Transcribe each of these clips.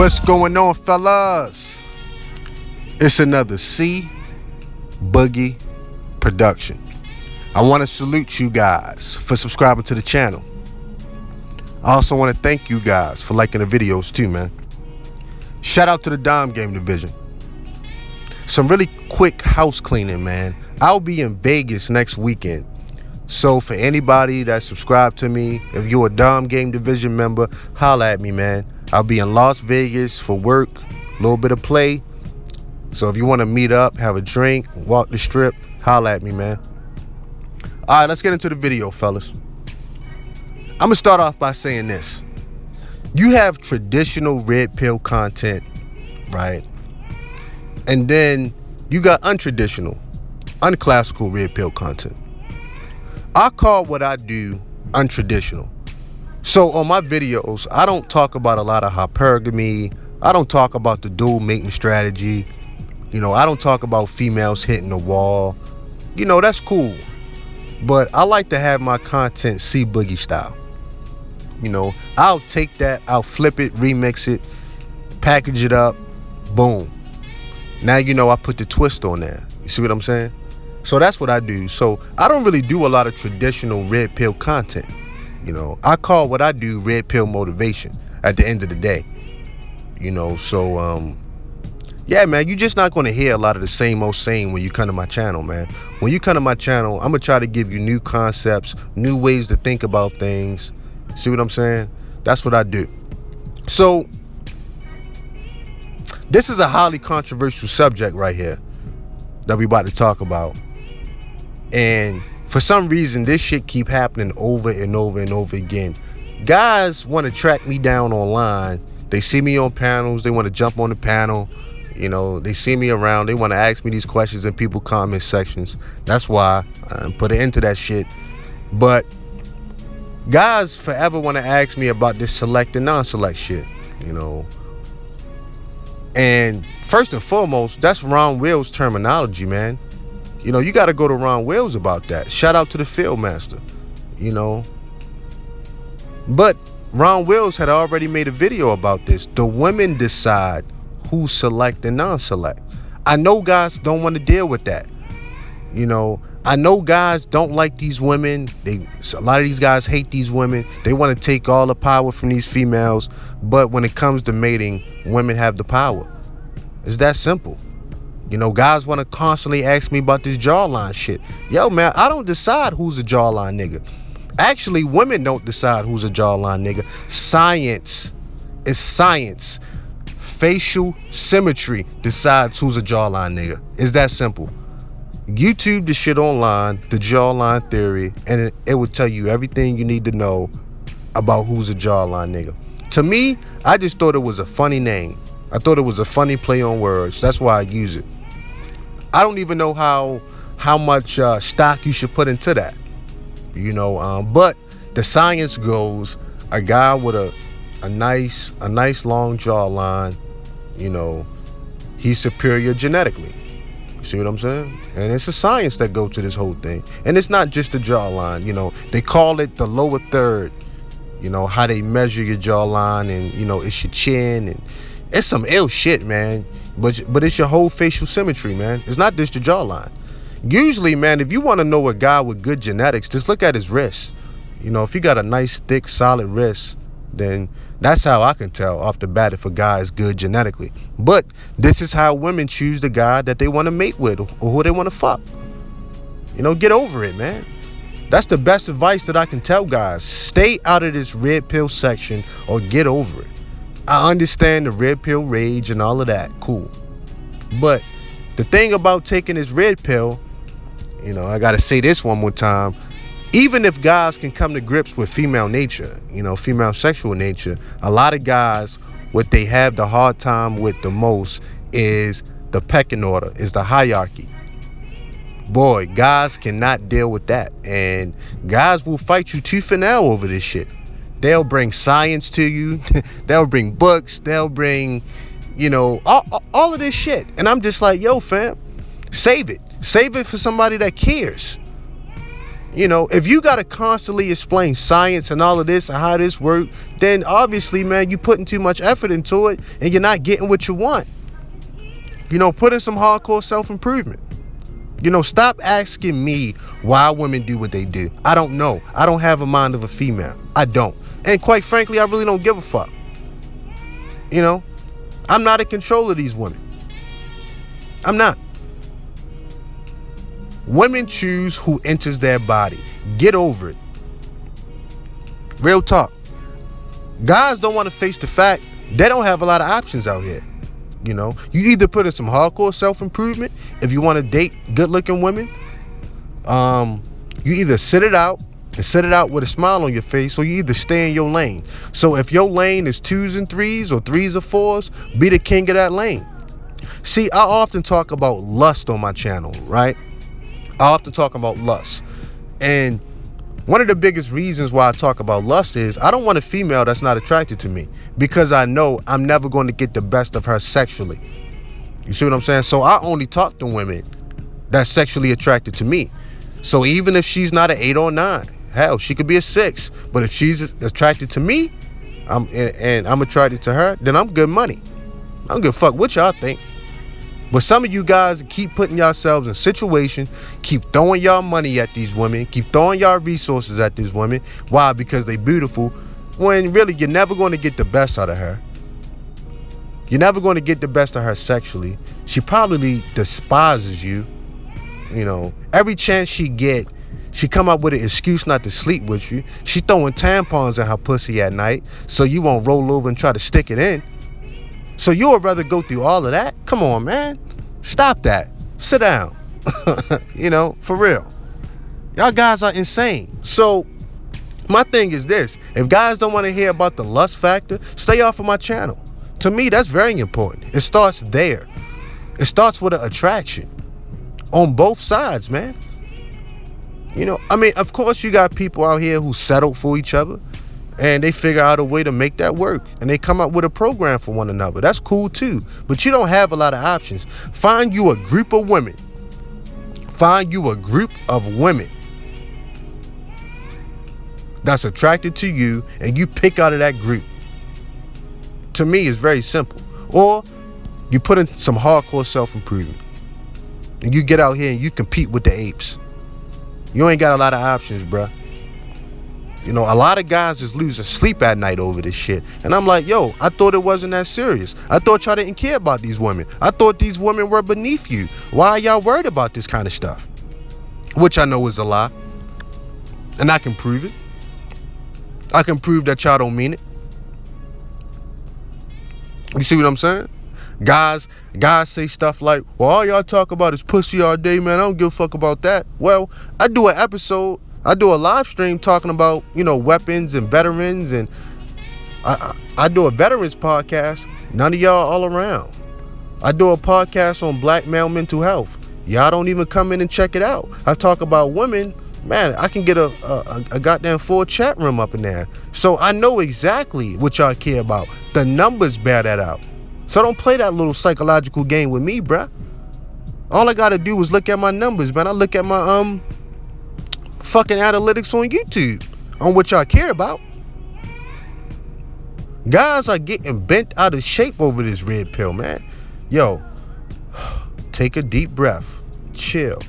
What's going on, fellas? It's another Boogie production. I want to salute you guys for subscribing to the channel. I also want to thank you guys for liking the videos too, man. Shout out to the Dom Game Division. Some really quick house cleaning, man. I'll be in Vegas next weekend. So for anybody that subscribed to me, if you're a Dom Game Division member, holla at me, man. I'll be in Las Vegas for work, a little bit of play. So if you want to meet up, have a drink, walk the strip, holla at me, man. All right, let's get into the video, fellas. I'm going to start off by saying this. You have traditional red pill content, right? And then you got untraditional, unclassical red pill content. I call what I do untraditional. So on my videos, I don't talk about a lot of hypergamy. I don't talk about the dual mating strategy. I don't talk about females hitting the wall. That's cool. But I like to have my content Boogie style. I'll take that, I'll flip it, remix it, package it up, boom. Now I put the twist on there. You see what I'm saying? So that's what I do. So I don't really do a lot of traditional red pill content. I call what I do red pill motivation at the end of the day. Yeah, man, you're just not going to hear a lot of the same old same when you come to my channel, man. When you come to my channel, I'm going to try to give you new concepts, new ways to think about things. See what I'm saying? That's what I do. So this is a highly controversial subject right here that we about to talk about. And for some reason, this shit keep happening over and over and over again. Guys want to track me down online. They see me on panels. They want to jump on the panel. They see me around. They want to ask me these questions in people comment sections. That's why I put an end to that shit. But guys forever want to ask me about this select and non-select shit. And first and foremost, that's Ron Will's terminology, man. You got to go to Ron Wills about that. Shout out to the field master, But Ron Wills had already made a video about this. The women decide who select and non-select. I know guys don't want to deal with that. I know guys don't like these women. A lot of these guys hate these women. They want to take all the power from these females. But when it comes to mating, women have the power. It's that simple. Guys want to constantly ask me about this jawline shit. Yo, man, I don't decide who's a jawline nigga. Actually, women don't decide who's a jawline nigga. Science is science. Facial symmetry decides who's a jawline nigga. It's that simple. YouTube the shit online, the jawline theory, and it will tell you everything you need to know about who's a jawline nigga. To me, I just thought it was a funny name. I thought it was a funny play on words. That's why I use it. I don't even know how much stock you should put into that. But the science goes, a guy with a nice long jawline, he's superior genetically. You see what I'm saying? And it's a science that goes to this whole thing. And it's not just the jawline, they call it the lower third, how they measure your jawline, and it's your chin, and it's some ill shit, man. But it's your whole facial symmetry, man. It's not just your jawline. Usually, man, if you want to know a guy with good genetics, just look at his wrist. If he got a nice, thick, solid wrist, then that's how I can tell off the bat if a guy is good genetically. But this is how women choose the guy that they want to mate with or who they want to fuck. Get over it, man. That's the best advice that I can tell guys. Stay out of this red pill section or get over it. I understand the red pill rage and all of that. Cool. But the thing about taking this red pill, I got to say this one more time. Even if guys can come to grips with female nature, female sexual nature, a lot of guys, what they have the hard time with the most is the pecking order, is the hierarchy. Boy, guys cannot deal with that. And guys will fight you tooth and nail over this shit. They'll bring science to you. They'll bring books. They'll bring, all of this shit. And I'm just like, yo, fam, save it. Save it for somebody that cares. You know, if you got to constantly explain science and all of this and how this works, then obviously, man, you're putting too much effort into it and you're not getting what you want. You know, put in some hardcore self-improvement. You know, stop asking me why women do what they do. I don't know. I don't have a mind of a female. I don't. And quite frankly, I really don't give a fuck. You know, I'm not in control of these women. I'm not. Women choose who enters their body. Get over it. Real talk. Guys don't want to face the fact they don't have a lot of options out here. You know, you either put in some hardcore self-improvement if you want to date good-looking women. You either sit it out and sit it out with a smile on your face, or you either stay in your lane. So if your lane is 2s and 3s or 3s or 4s, be the king of that lane. See, I often talk about lust on my channel, right? I often talk about lust. And one of the biggest reasons why I talk about lust is I don't want a female that's not attracted to me, because I know I'm never going to get the best of her sexually. You see what I'm saying? So I only talk to women that's sexually attracted to me. So even if she's not an 8 or 9, hell, she could be a 6. But if she's attracted to me, and I'm attracted to her, then I'm good money. I don't give a fuck what y'all think. But some of you guys keep putting yourselves in situations, keep throwing y'all money at these women, keep throwing y'all resources at these women. Why? Because they beautiful. When really you're never going to get the best out of her. You're never going to get the best of her sexually. She probably despises you. You know, every chance she get, she come up with an excuse not to sleep with you. She throwing tampons in her pussy at night so you won't roll over and try to stick it in. So you would rather go through all of that? Come on, man. Stop that. Sit down. You know, for real. Y'all guys are insane. So my thing is this. If guys don't want to hear about the lust factor, stay off of my channel. To me, that's very important. It starts there. It starts with an attraction. On both sides, man. You know, I mean, of course you got people out here who settle for each other. And they figure out a way to make that work. And they come up with a program for one another. That's cool too. But you don't have a lot of options. Find you a group of women. Find you a group of women that's attracted to you, and you pick out of that group. To me, it's very simple. Or you put in some hardcore self-improvement. And you get out here and you compete with the apes. You ain't got a lot of options, bruh. You know, a lot of guys just losing sleep at night over this shit. And I'm like, yo, I thought it wasn't that serious. I thought y'all didn't care about these women. I thought these women were beneath you. Why are y'all worried about this kind of stuff? Which I know is a lie. And I can prove it. I can prove that y'all don't mean it. You see what I'm saying? Guys say stuff like, well, all y'all talk about is pussy all day, man. I don't give a fuck about that. Well, I do a live stream talking about, you know, weapons and veterans, and I do a veterans podcast. None of y'all all around. I do a podcast on black male mental health. Y'all don't even come in and check it out. I talk about women. Man, I can get a goddamn full chat room up in there. So I know exactly what y'all care about. The numbers bear that out. So don't play that little psychological game with me, bruh. All I gotta do is look at my numbers, man. I look at my fucking analytics on YouTube on what y'all care about. Guys are getting bent out of shape over this red pill, man. Yo, take a deep breath. Chill.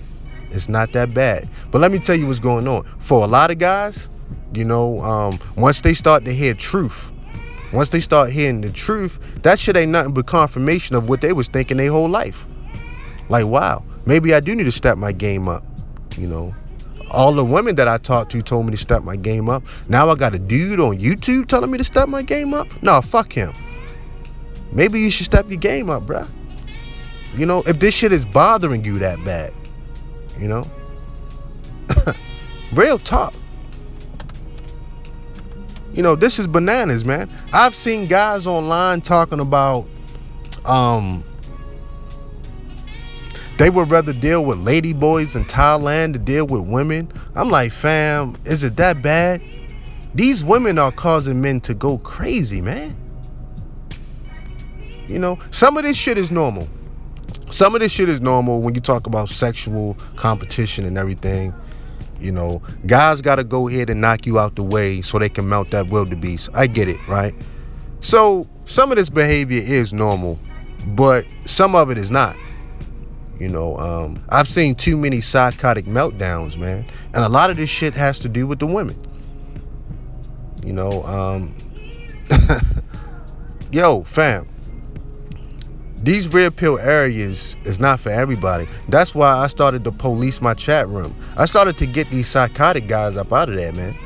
It's not that bad. But let me tell you what's going on. For a lot of guys, you know, once they start to hear truth, once they start hearing the truth, that shit ain't nothing but confirmation of what they was thinking their whole life. Like, wow, maybe I do need to step my game up, you know. All the women that I talked to told me to step my game up. Now I got a dude on YouTube telling me to step my game up? No, fuck him. Maybe you should step your game up, bruh. You know, if this shit is bothering you that bad, you know. Real talk. You know, this is bananas, man. I've seen guys online talking about they would rather deal with lady boys in Thailand to deal with women. I'm like, fam, is it that bad? These women are causing men to go crazy, man. You know, some of this shit is normal. Some of this shit is normal when you talk about sexual competition and everything. Guys got to go ahead and knock you out the way so they can mount that wildebeest. I get it, right? So some of this behavior is normal, but some of it is not. I've seen too many psychotic meltdowns, man, and a lot of this shit has to do with the women. Yo, fam, these red pill areas is not for everybody. That's why I started to police my chat room. I started to get these psychotic guys up out of there, man.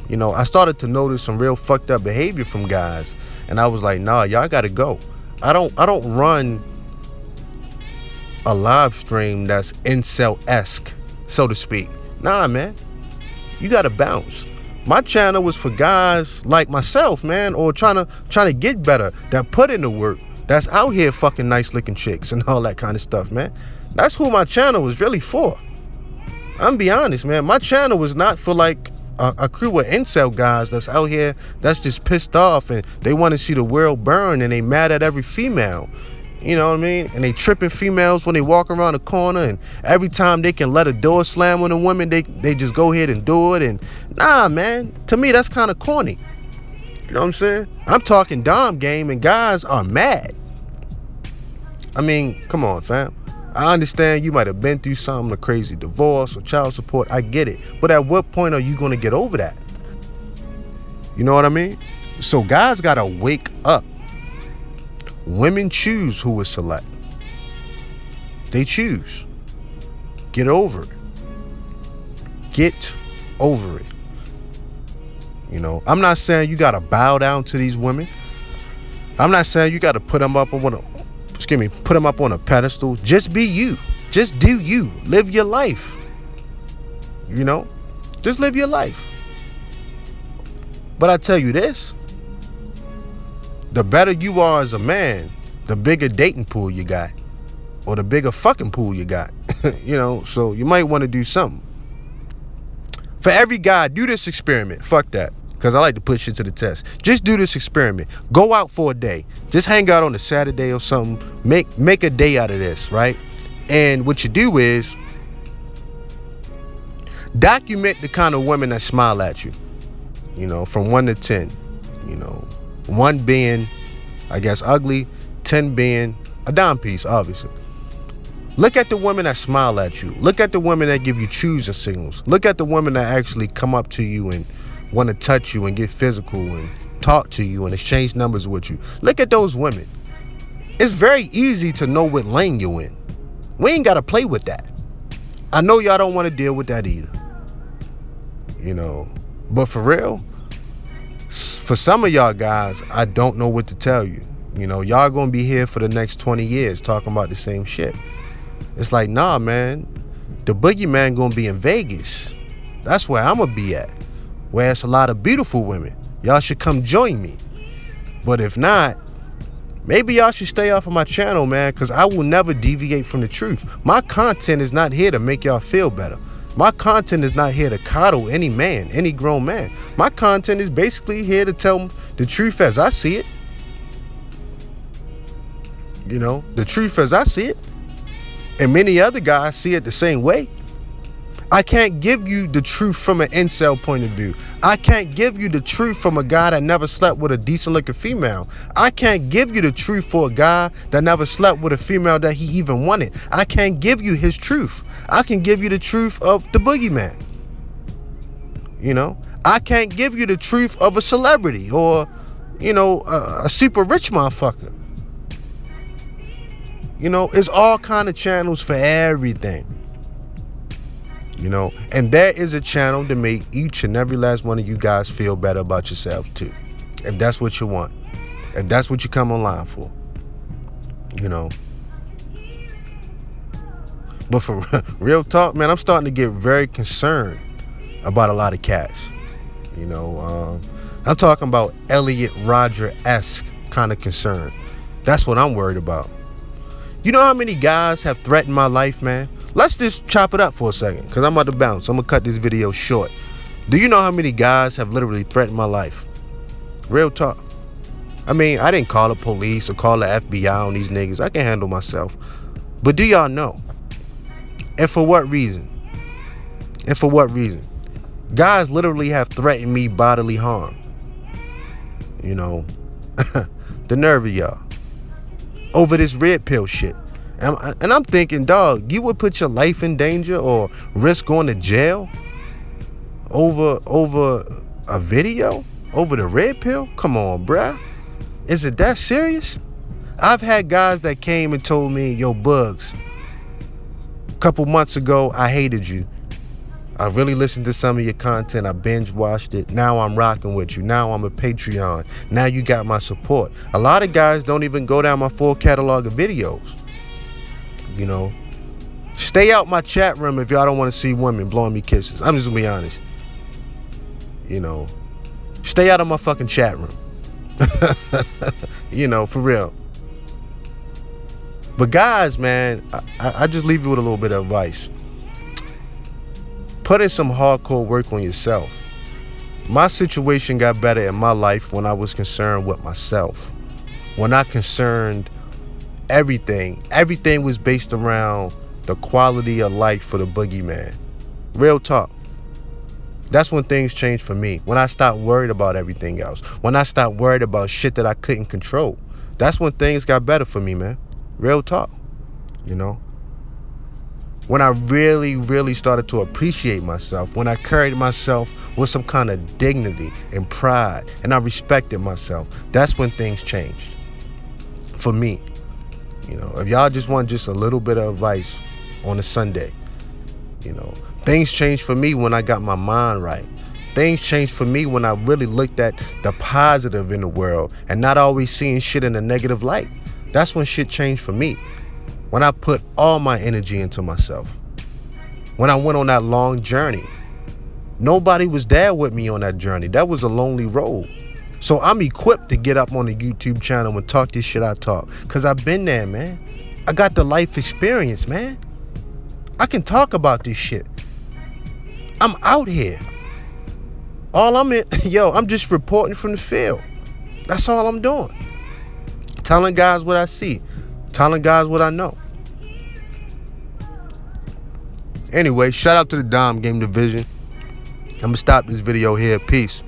I started to notice some real fucked up behavior from guys, and I was like, nah, y'all gotta go. I don't run a live stream that's incel-esque, so to speak. Nah, man, you gotta bounce. My channel was for guys like myself, man, or trying to get better, that put in the work, that's out here fucking nice looking chicks and all that kind of stuff, man. That's who my channel was really for. I'm be honest, man. My channel was not for like a crew of incel guys that's out here that's just pissed off and they want to see the world burn and they mad at every female. You know what I mean? And they tripping females when they walk around the corner, and every time they can let a door slam on a woman, they just go ahead and do it. And nah, man, to me that's kind of corny. You know what I'm saying? I'm talking dom game and guys are mad. I mean, come on, fam. I understand you might have been through something, a crazy divorce or child support. I get it. But at what point are you going to get over that? You know what I mean? So guys got to wake up. Women choose who is select. They choose. Get over it. Get over it. I'm not saying you got to bow down to these women. I'm not saying you got to put them up on a pedestal. Just be you. Just do you. Live your life. Just live your life. But I tell you this, the better you are as a man, the bigger dating pool you got, or the bigger fucking pool you got. So you might want to do something. For every guy, do this experiment. Fuck that, because I like to put shit to the test. Just do this experiment. Go out for a day. Just hang out on a Saturday or something. Make a day out of this, right? And what you do is document the kind of women that smile at you. From 1 to 10. 1 being, I guess, ugly, 10 being a dime piece, obviously. Look at the women that smile at you. Look at the women that give you choosing signals. Look at the women that actually come up to you and want to touch you and get physical and talk to you and exchange numbers with you. Look at those women. It's very easy to know what lane you're in. We ain't got to play with that. I know y'all don't want to deal with that either. But for real, for some of y'all guys, I don't know what to tell you. Y'all gonna be here for the next 20 years talking about the same shit. It's like, nah, man, the boogeyman gonna be in Vegas. That's where I'm gonna be at, where it's a lot of beautiful women. Y'all should come join me. But if not, maybe y'all should stay off of my channel, man, because I will never deviate from the truth. My content is not here to make y'all feel better. My content is not here to coddle any man, any grown man. My content is basically here to tell the truth as I see it. The truth as I see it. And many other guys see it the same way. I can't give you the truth from an incel point of view. I can't give you the truth from a guy that never slept with a decent looking female. I can't give you the truth for a guy that never slept with a female that he even wanted. I can't give you his truth. I can give you the truth of the boogeyman. I can't give you the truth of a celebrity or, a super rich motherfucker. It's all kind of channels for everything. And there is a channel to make each and every last one of you guys feel better about yourselves too. If that's what you want. If that's what you come online for. But for real talk, man, I'm starting to get very concerned about a lot of cats. I'm talking about Elliot Rodger-esque kind of concern. That's what I'm worried about. You know how many guys have threatened my life, man? Let's just chop it up for a second, because I'm about to bounce. I'm going to cut this video short. Do you know how many guys have literally threatened my life? Real talk. I mean, I didn't call the police or call the FBI on these niggas. I can handle myself. But do y'all know? And for what reason? And for what reason? Guys literally have threatened me bodily harm. You know, the nerve of y'all over this red pill shit. And I'm thinking, dog, you would put your life in danger or risk going to jail over a video, over the red pill? Come on, bruh. Is it that serious? I've had guys that came and told me, yo, Bugs, a couple months ago, I hated you. I really listened to some of your content. I binge watched it. Now I'm rocking with you. Now I'm a Patreon. Now you got my support. A lot of guys don't even go down my full catalog of videos. You know, stay out my chat room if y'all don't want to see women blowing me kisses. I'm just gonna be honest. You know, stay out of my fucking chat room. You know, for real. But guys, man, I just leave you with a little bit of advice. Put in some hardcore work on yourself. My situation got better in my life when I was concerned with myself. When I concerned everything was based around the quality of life for the boogeyman. Real talk. That's when things changed for me. When I stopped worried about everything else. When I stopped worried about shit that I couldn't control. That's when things got better for me, man. Real talk. You know? When I really, really started to appreciate myself. When I carried myself with some kind of dignity and pride. And I respected myself. That's when things changed. For me. You know, if y'all just want just a little bit of advice on a Sunday, you know, things changed for me when I got my mind right. Things changed for me when I really looked at the positive in the world and not always seeing shit in a negative light. That's when shit changed for me. When I put all my energy into myself. When I went on that long journey. Nobody was there with me on that journey. That was a lonely road. So I'm equipped to get up on the YouTube channel and talk this shit I talk. Because I've been there, man. I got the life experience, man. I can talk about this shit. I'm out here. I'm just reporting from the field. That's all I'm doing. Telling guys what I see. Telling guys what I know. Anyway, shout out to the Dom Game Division. I'm going to stop this video here. Peace.